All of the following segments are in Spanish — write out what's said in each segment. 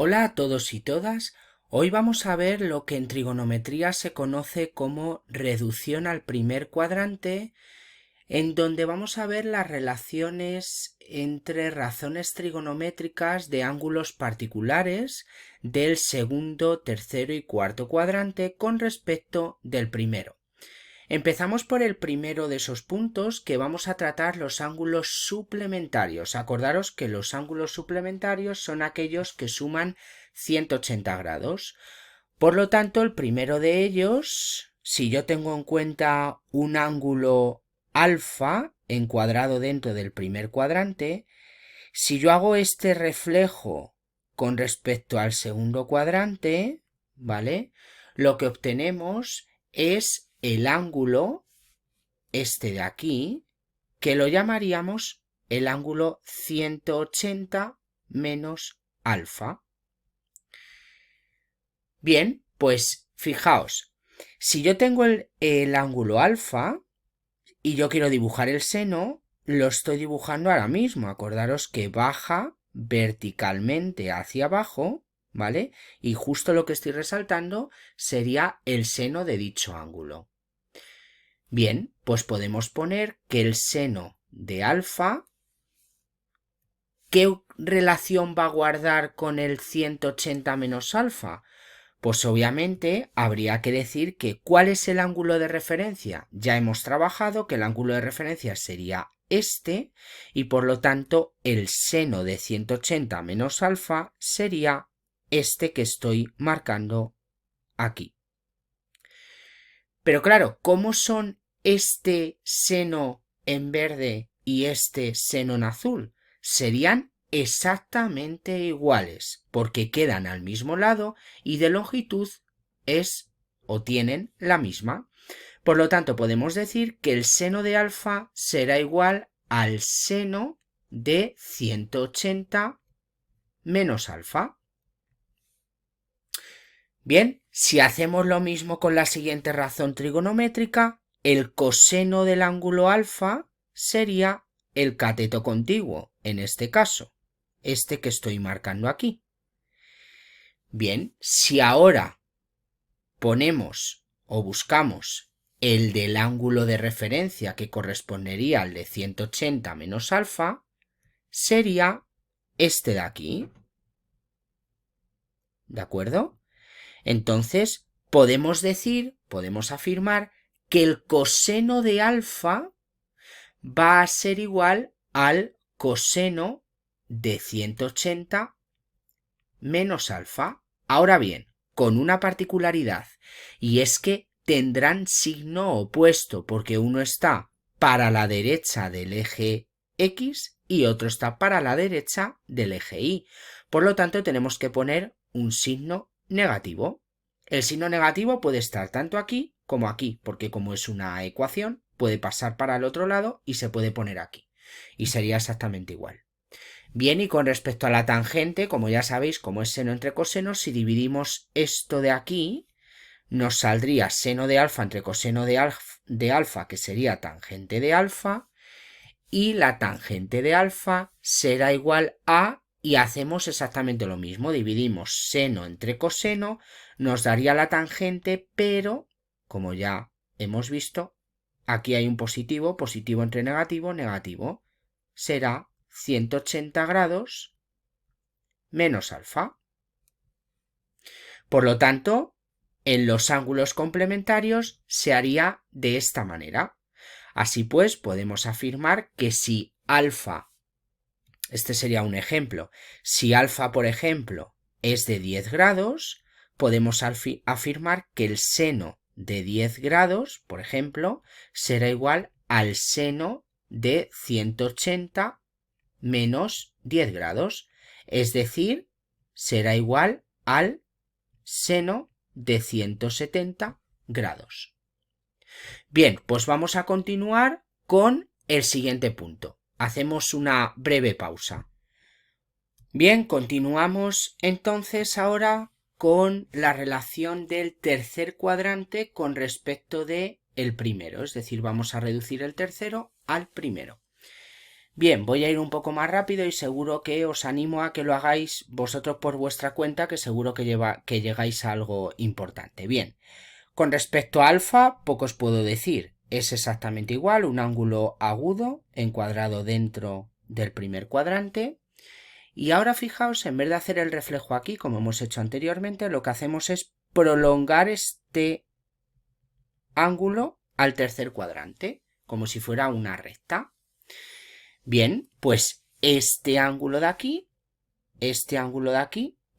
Hola a todos y todas. Hoy vamos a ver lo que en trigonometría se conoce como reducción al primer cuadrante, en donde vamos a ver las relaciones entre razones trigonométricas de ángulos particulares del segundo, tercero y cuarto cuadrante con respecto del primero. Empezamos por el primero de esos puntos, que vamos a tratar los ángulos suplementarios. Acordaros que los ángulos suplementarios son aquellos que suman 180 grados. Por lo tanto, el primero de ellos, si yo tengo en cuenta un ángulo alfa encuadrado dentro del primer cuadrante, si yo hago este reflejo con respecto al segundo cuadrante, ¿vale? Lo que obtenemos es el ángulo, este de aquí, que lo llamaríamos el ángulo 180 menos alfa. Bien, pues fijaos, si yo tengo el ángulo alfa y yo quiero dibujar el seno, lo estoy dibujando ahora mismo. Acordaros que baja verticalmente hacia abajo, ¿vale? Y justo lo que estoy resaltando sería el seno de dicho ángulo. Bien, pues podemos poner que el seno de alfa, ¿qué relación va a guardar con el 180 menos alfa? Pues obviamente habría que decir que ¿cuál es el ángulo de referencia? Ya hemos trabajado que el ángulo de referencia sería este y por lo tanto el seno de 180 menos alfa sería este que estoy marcando aquí. Pero claro, ¿cómo son este seno en verde y este seno en azul? Serían exactamente iguales, porque quedan al mismo lado y de longitud es o tienen la misma. Por lo tanto, podemos decir que el seno de alfa será igual al seno de 180 menos alfa. Bien, si hacemos lo mismo con la siguiente razón trigonométrica, el coseno del ángulo alfa sería el cateto contiguo, en este caso, este que estoy marcando aquí. Bien, si ahora ponemos o buscamos el del ángulo de referencia que correspondería al de 180 menos alfa, sería este de aquí. ¿De acuerdo? Entonces, podemos afirmar que el coseno de alfa va a ser igual al coseno de 180 menos alfa. Ahora bien, con una particularidad, y es que tendrán signo opuesto, porque uno está para la derecha del eje X y otro está para la derecha del eje Y. Por lo tanto, tenemos que poner un signo negativo. El signo negativo puede estar tanto aquí como aquí, porque como es una ecuación, puede pasar para el otro lado y se puede poner aquí. Y sería exactamente igual. Bien, y con respecto a la tangente, como ya sabéis, como es seno entre cosenos, si dividimos esto de aquí, nos saldría seno de alfa entre coseno de alfa, que sería tangente de alfa, y la tangente de alfa será igual a, y hacemos exactamente lo mismo, dividimos seno entre coseno, nos daría la tangente, pero, como ya hemos visto, aquí hay un positivo, positivo entre negativo, negativo, será 180 grados menos alfa. Por lo tanto, en los ángulos complementarios se haría de esta manera. Así pues, podemos afirmar que si alfa, este sería un ejemplo, si alfa, por ejemplo, es de 10 grados, podemos afirmar que el seno de 10 grados, por ejemplo, será igual al seno de 180 menos 10 grados, es decir, será igual al seno de 170 grados. Bien, pues vamos a continuar con el siguiente punto. Hacemos una breve pausa. Bien, continuamos entonces ahora con la relación del tercer cuadrante con respecto de el primero, es decir, vamos a reducir el tercero al primero. Bien, voy a ir un poco más rápido y seguro que os animo a que lo hagáis vosotros por vuestra cuenta, que seguro que llegáis a algo importante. Bien, con respecto a alfa, poco os puedo decir. Es exactamente igual, un ángulo agudo encuadrado dentro del primer cuadrante. Y ahora fijaos, en vez de hacer el reflejo aquí, como hemos hecho anteriormente, lo que hacemos es prolongar este ángulo al tercer cuadrante, como si fuera una recta. Bien, pues este ángulo de aquí,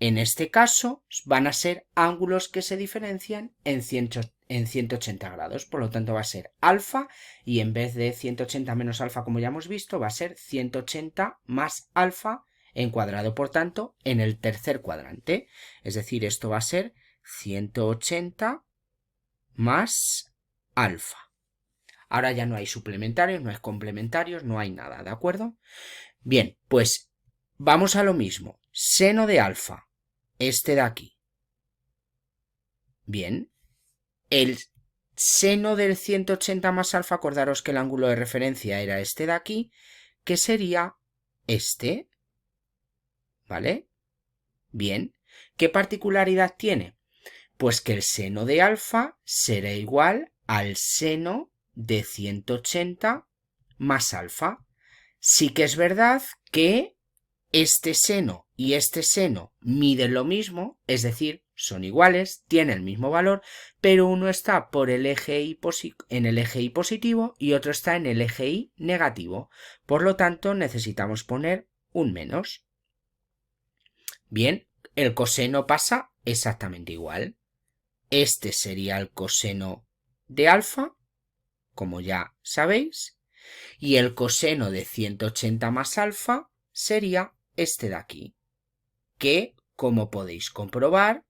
en este caso van a ser ángulos que se diferencian en 180 grados. Por lo tanto va a ser alfa y en vez de 180 menos alfa como ya hemos visto, va a ser 180 más alfa encuadrado, por tanto, en el tercer cuadrante. Es decir, esto va a ser 180 más alfa. Ahora ya no hay suplementarios, no hay complementarios, no hay nada, ¿de acuerdo? Bien, pues vamos a lo mismo. Seno de alfa, este de aquí. Bien, el seno del 180 más alfa, acordaros que el ángulo de referencia era este de aquí, que sería este, ¿vale? Bien, ¿qué particularidad tiene? Pues que el seno de alfa será igual al seno de 180 más alfa. Sí que es verdad que este seno y este seno miden lo mismo, es decir, son iguales, tienen el mismo valor, pero uno está por el eje y en el eje y positivo y otro está en el eje y negativo. Por lo tanto, necesitamos poner un menos. Bien, el coseno pasa exactamente igual. Este sería el coseno de alfa, como ya sabéis, y el coseno de 180 más alfa sería este de aquí, que, como podéis comprobar,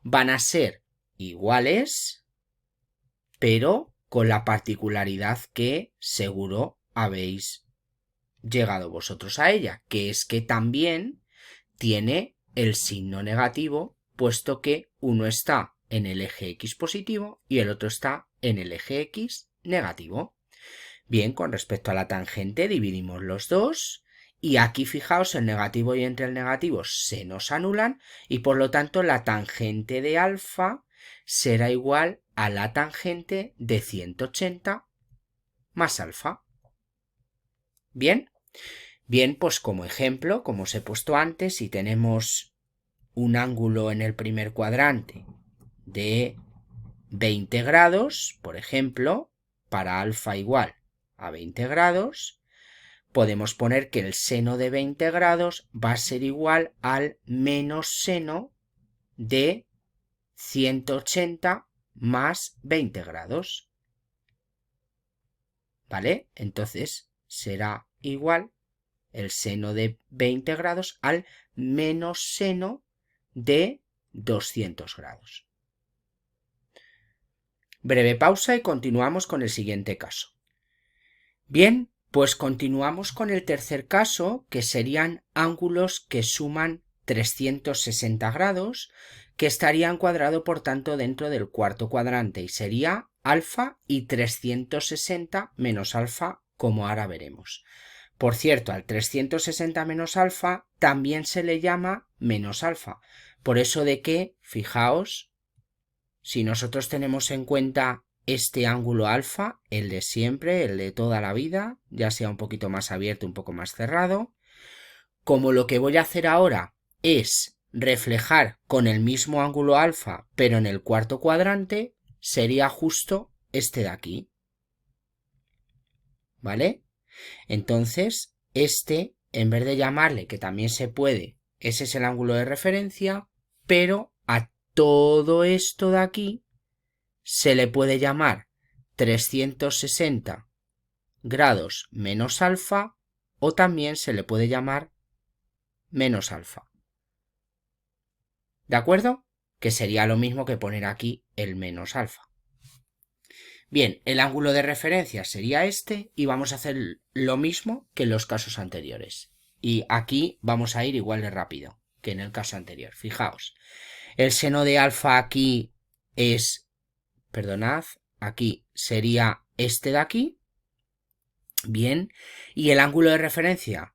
van a ser iguales, pero con la particularidad que seguro habéis llegado vosotros a ella, que es que también tiene el signo negativo, puesto que uno está en el eje X positivo y el otro está en el eje X negativo. Bien, con respecto a la tangente dividimos los dos y aquí fijaos el negativo y entre el negativo se nos anulan y por lo tanto la tangente de alfa será igual a la tangente de 180 más alfa. Bien, bien, pues como ejemplo, como os he puesto antes, si tenemos un ángulo en el primer cuadrante de 20 grados, por ejemplo, para alfa igual a 20 grados, podemos poner que el seno de 20 grados va a ser igual al menos seno de 180 más 20 grados. ¿Vale? Entonces será igual el seno de 20 grados al menos seno de 200 grados. Breve pausa y continuamos con el siguiente caso. Bien, pues continuamos con el tercer caso, que serían ángulos que suman 360 grados, que estaría encuadrado por tanto dentro del cuarto cuadrante y sería alfa y 360 menos alfa, como ahora veremos. Por cierto, al 360 menos alfa también se le llama menos alfa. Por eso de que, fijaos, si nosotros tenemos en cuenta este ángulo alfa, el de siempre, el de toda la vida, ya sea un poquito más abierto, un poco más cerrado, como lo que voy a hacer ahora es reflejar con el mismo ángulo alfa, pero en el cuarto cuadrante, sería justo este de aquí. ¿Vale? Entonces, este, en vez de llamarle, que también se puede, ese es el ángulo de referencia, pero a todo esto de aquí se le puede llamar 360 grados menos alfa o también se le puede llamar menos alfa. ¿De acuerdo? Que sería lo mismo que poner aquí el menos alfa. Bien, el ángulo de referencia sería este y vamos a hacer lo mismo que en los casos anteriores. Y aquí vamos a ir igual de rápido que en el caso anterior. Fijaos, el seno de alfa aquí es, perdonad, aquí sería este de aquí Bien, y el ángulo de referencia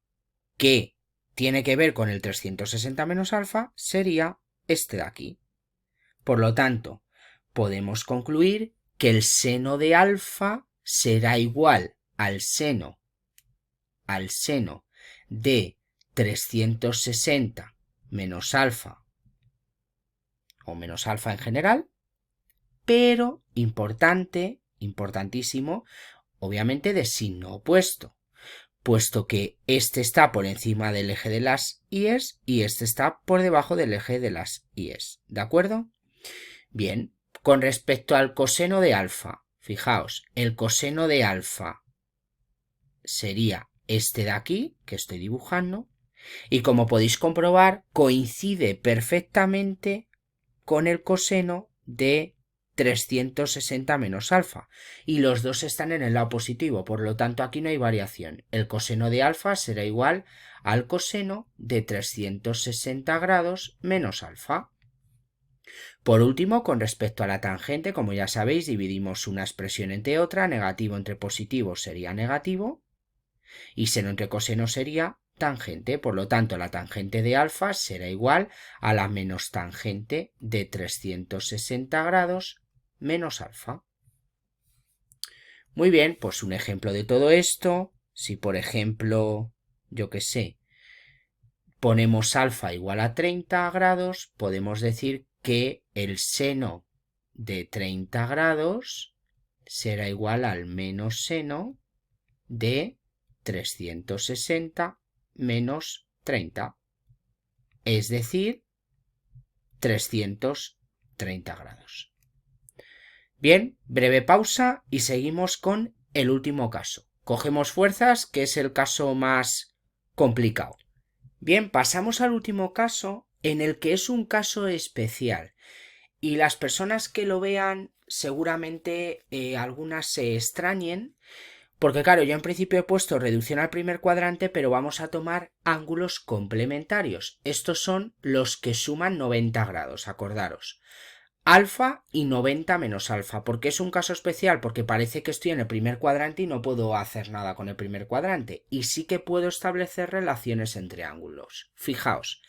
que tiene que ver con el 360 menos alfa sería este de aquí. Por lo tanto, podemos concluir que el seno de alfa será igual al seno de 360 menos alfa o menos alfa en general, pero importantísimo, obviamente de signo opuesto, puesto que este está por encima del eje de las IES y este está por debajo del eje de las IES, ¿de acuerdo? Bien, con respecto al coseno de alfa, fijaos, el coseno de alfa sería este de aquí, que estoy dibujando, y como podéis comprobar, coincide perfectamente con el coseno de 360 menos alfa, y los dos están en el lado positivo, por lo tanto aquí no hay variación. El coseno de alfa será igual al coseno de 360 grados menos alfa. Por último, con respecto a la tangente, como ya sabéis, dividimos una expresión entre otra, negativo entre positivo sería negativo, y seno entre coseno sería tangente, por lo tanto la tangente de alfa será igual a la menos tangente de 360 grados menos alfa. Muy bien, pues un ejemplo de todo esto, si por ejemplo, yo qué sé, ponemos alfa igual a 30 grados, podemos decir que el seno de 30 grados será igual al menos seno de 360 menos 30, es decir, 330 grados. Bien, breve pausa y seguimos con el último caso. Cogemos fuerzas, que es el caso más complicado. Bien, pasamos al último caso, en el que es un caso especial. Y las personas que lo vean, seguramente algunas se extrañen, porque claro, yo en principio he puesto reducción al primer cuadrante, pero vamos a tomar ángulos complementarios. Estos son los que suman 90 grados, acordaros. Alfa y 90 menos alfa. ¿Por qué es un caso especial? Porque parece que estoy en el primer cuadrante y no puedo hacer nada con el primer cuadrante. Y sí que puedo establecer relaciones entre ángulos. Fijaos,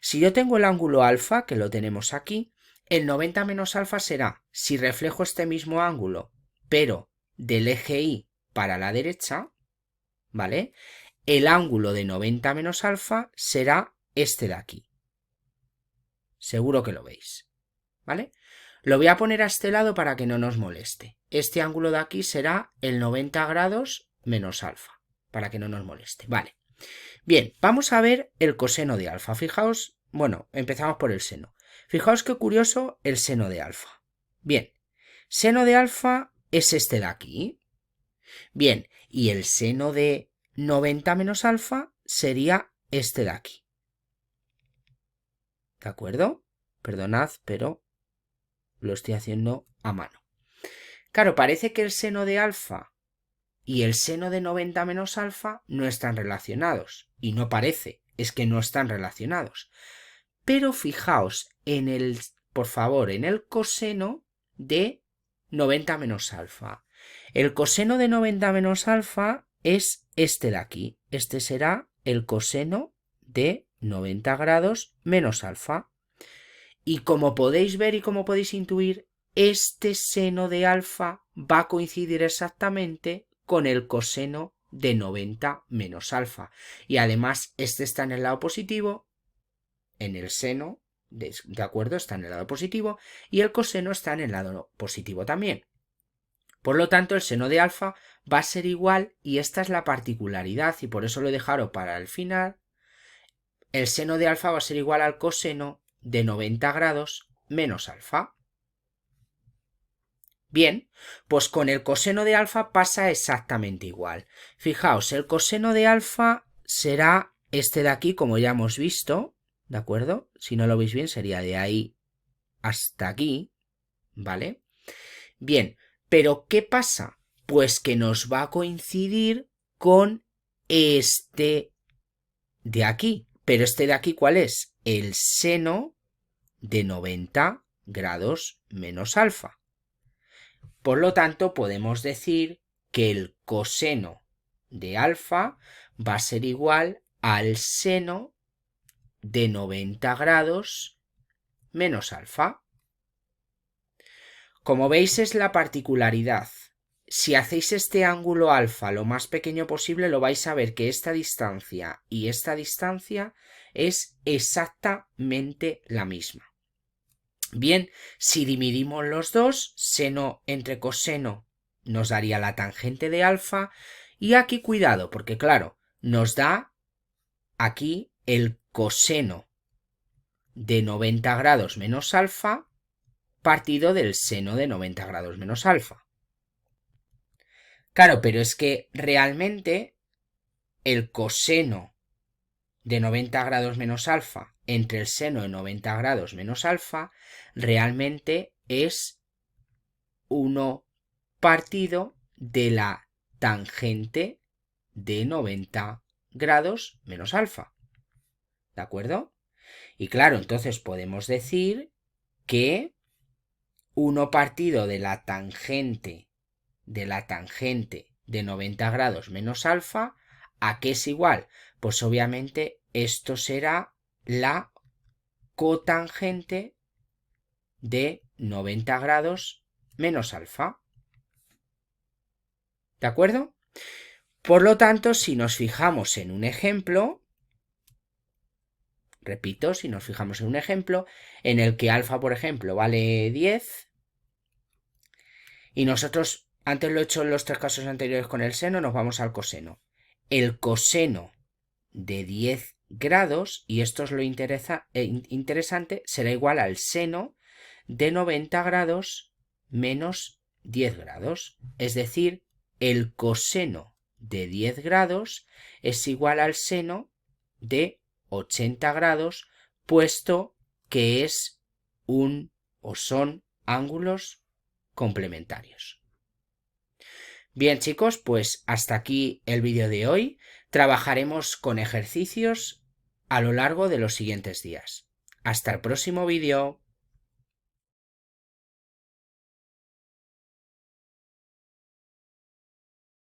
si yo tengo el ángulo alfa, que lo tenemos aquí, el 90 menos alfa será, si reflejo este mismo ángulo, pero del eje Y para la derecha, ¿vale? El ángulo de 90 menos alfa será este de aquí. Seguro que lo veis, ¿vale? Lo voy a poner a este lado para que no nos moleste. Este ángulo de aquí será el 90 grados menos alfa, para que no nos moleste, ¿vale? Bien, vamos a ver el coseno de alfa. Fijaos, bueno, empezamos por el seno. Fijaos qué curioso el seno de alfa. Bien, seno de alfa es este de aquí. Bien, y el seno de 90 menos alfa sería este de aquí. ¿De acuerdo? Perdonad, pero lo estoy haciendo a mano. Claro, parece que el seno de alfa y el seno de 90 menos alfa no están relacionados. Y no parece, es que no están relacionados. Pero fijaos en el, por favor, en el coseno de 90 menos alfa. El coseno de 90 menos alfa es este de aquí. Este será el coseno de 90 grados menos alfa. Y como podéis ver y como podéis intuir, este seno de alfa va a coincidir exactamente con el coseno de 90 menos alfa. Y además este está en el lado positivo, en el seno, de acuerdo, está en el lado positivo, y el coseno está en el lado positivo también. Por lo tanto, el seno de alfa va a ser igual, y esta es la particularidad, y por eso lo he dejado para el final. El seno de alfa va a ser igual al coseno de 90 grados menos alfa. Bien, pues con el coseno de alfa pasa exactamente igual. Fijaos, el coseno de alfa será este de aquí, como ya hemos visto, ¿de acuerdo? Si no lo veis bien, sería de ahí hasta aquí, ¿vale? Bien, pero ¿qué pasa? Pues que nos va a coincidir con este de aquí. Pero este de aquí, ¿cuál es? El seno de 90 grados menos alfa. Por lo tanto, podemos decir que el coseno de alfa va a ser igual al seno de 90 grados menos alfa. Como veis, es la particularidad. Si hacéis este ángulo alfa lo más pequeño posible, lo vais a ver que esta distancia y esta distancia es exactamente la misma. Bien, si dividimos los dos, seno entre coseno nos daría la tangente de alfa, y aquí cuidado, porque claro, nos da aquí el coseno de 90 grados menos alfa partido del seno de 90 grados menos alfa. Claro, pero es que realmente el coseno de 90 grados menos alfa entre el seno de 90 grados menos alfa realmente es 1 partido de la tangente de 90 grados menos alfa. ¿De acuerdo? Y claro, entonces podemos decir que 1 partido de la tangente de 90 grados menos alfa, ¿a qué es igual? Pues obviamente esto será la cotangente de 90 grados menos alfa. ¿De acuerdo? Por lo tanto, si nos fijamos en un ejemplo, repito, si nos fijamos en un ejemplo en el que alfa, por ejemplo, vale 10 y nosotros, antes lo he hecho en los 3 casos anteriores con el seno, nos vamos al coseno. El coseno de 10 grados, y esto es lo interesante, será igual al seno de 90 grados menos 10 grados. Es decir, el coseno de 10 grados es igual al seno de 80 grados, puesto que es o son ángulos complementarios. Bien, chicos, pues hasta aquí el vídeo de hoy. Trabajaremos con ejercicios a lo largo de los siguientes días. Hasta el próximo vídeo.